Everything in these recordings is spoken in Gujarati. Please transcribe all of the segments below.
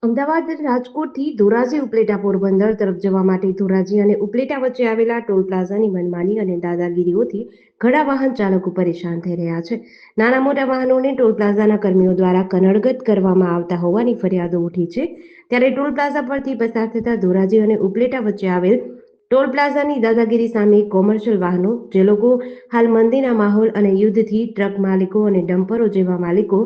અમદાવાદ રાજકોટથી ધોરાજી ઉપલેટા પોરબંદર તરફ જવા માટે ધોરાજી અને ઉપલેટા વચ્ચે આવેલા ટોલ પ્લાઝાની મનમાની અને દાદાગીરીઓથી ઘણા વાહન ચાલકો પરેશાન થઈ રહ્યા છે. નાના મોટા વાહનોને ટોલ પ્લાઝાના કર્મીઓ દ્વારા કનડગત કરવામાં આવતા હોવાની ફરિયાદો ઉઠી છે. ત્યારે ટોલ પ્લાઝા પરથી પસાર થતા ધોરાજી અને ઉપલેટા વચ્ચે આવેલ ટોલ પ્લાઝાની દાદાગીરી સામે કોમર્શિયલ વાહનો, જે લોકો હાલ મંદીના માહોલ અને યુદ્ધથી ટ્રક માલિકો અને ડમ્પરો જેવા માલિકો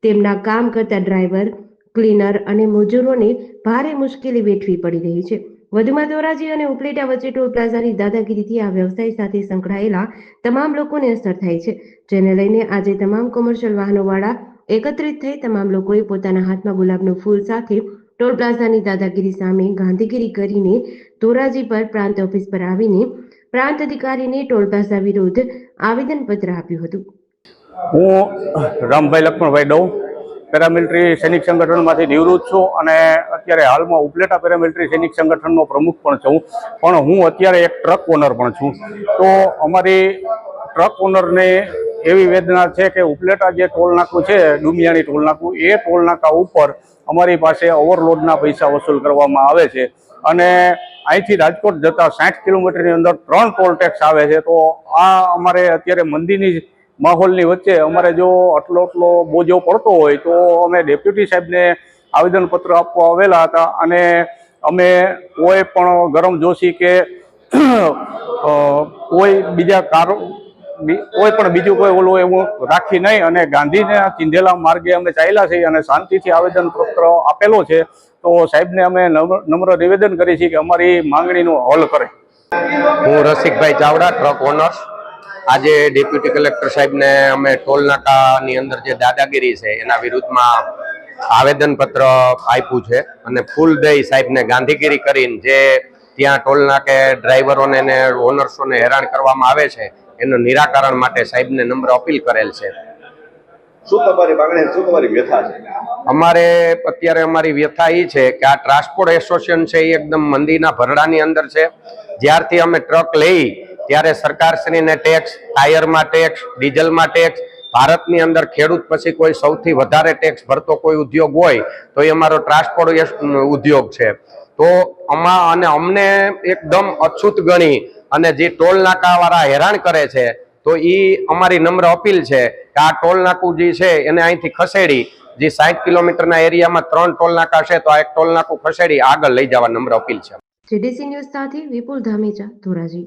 તેમના કામ કરતા ડ્રાઈવર, ક્લીનર અને મજૂરોને ભારે મુશ્કેલી વેઠવી પડી રહી છે. વધુમાં ધોરાજી અને ઉપલેટા વચ્ચે ટોલ પ્લાઝાની દાદાગીરીથી આ વ્યવસાય સાથે સંકળાયેલા તમામ લોકોને અસર થાય છે, જેને લઈને આજે તમામ કોમર્શિયલ વાહનોવાળા એકત્રિત થઈ તમામ લોકોએ પોતાના હાથમાં ગુલાબનું ફૂલ સાથે ટોલ પ્લાઝાની દાદાગીરી સામે ગાંધીગીરી કરીને ધોરાજી પર પ્રાંત ઓફિસ પર આવીને પ્રાંત અધિકારીને ટોલ પ્લાઝા વિરુદ્ધ આવેદનપત્ર આપ્યું હતું. હું રામભાઈ લક્ષ્મણભાઈ ડૌ પેરામિલિટરી સૈનિક સંગઠનમાંથી નિવૃત્ત છું અને અત્યારે હાલમાં ઉપલેટા પેરામિલિટરી સૈનિક સંગઠનનો પ્રમુખ પણ છું. પણ હું અત્યારે એક ટ્રક ઓનર પણ છું. તો અમારી ટ્રક ઓનરને એવી વેદના છે કે ઉપલેટા જે ટોલ નાકું છે, ડુમિયાણી ટોલ નાકું, એ ટોલ નાકા ઉપર અમારી પાસે ઓવરલોડના પૈસા વસૂલ કરવામાં આવે છે અને અહીંથી રાજકોટ જતા 60 કિલોમીટરની અંદર 3 ટોલ ટેક્સ આવે છે. તો આ અમારે અત્યારે મંદીની માહોલની વચ્ચે અમારે જો આટલો બોજો પડતો હોય તો અમે ડેપ્યુટી સાહેબને આવેદનપત્ર આપવા આવેલા હતા અને અમે કોઈ પણ ગરમ જોશી કે કોઈ બીજા કોઈ પણ બીજું કોઈ ઓલું એવું રાખી નહીં અને ગાંધીના ચીંધેલા માર્ગે અમે ચાલ્યા છીએ અને શાંતિથી આવેદનપત્ર આપેલો છે. તો સાહેબને અમે નમ્ર નિવેદન કરીએ છીએ કે અમારી માંગણીનો હલ કરે. હું રસિકભાઈ ચાવડા, ટ્રક ઓનર્સ. આજે ડેપ્યુટી કલેક્ટર સાહેબને અમે ટોલ નાકાની અંદર જે દાદાગીરી છે એના વિરુદ્ધમાં આવેદનપત્ર આપ્યું છે અને ફૂલ દઈ સાહેબને ગાંધીગીરી કરીને જે ત્યાં ટોલ નાકે ડ્રાઈવરોને ને ઓનર્સોને હેરાન કરવામાં આવે છે એનું નિરાકરણ માટે સાહેબને નમ્ર અપીલ કરેલ છે. શું તમારી માંગણી, શું તમારી વ્યથા છે? અમારે અત્યારે અમારી વ્યથા એ છે કે આ ટ્રાન્સપોર્ટ એસોસિએશન છે એ એકદમ મંદીના ભરડાની અંદર છે. જ્યારથી અમે ટ્રક લઈ ત્યારે સરકારશ્રીને ટેક્સ, ટાયરમાં ટેક્સ, ડીઝલમાં ટેક્સ, ભારતની અંદર ખેડૂત પછી કોઈ સૌથી વધારે ટેક્સ ભરતો કોઈ ઉદ્યોગ હોય તો એ અમારો ટ્રાન્સપોર્ટ ઉદ્યોગ છે. તો અમને એકદમ અછૂત ગણી અને જે ટોલ નાકાવાળા હેરાન કરે છે તો એ અમારી નમ્ર અપીલ છે કે આ ટોલ નાકું જે છે એને અહીંથી ખસેડી, જે 60 કિલોમીટરના એરિયામાં 3 ટોલ નાકા છે તો આ એક ટોલ નાકું ખસેડી આગળ લઈ જવા નમ્ર અપીલ છે. જેડીસી ન્યૂઝ સાથે વિપુલ ધામેચા, ધોરાજી.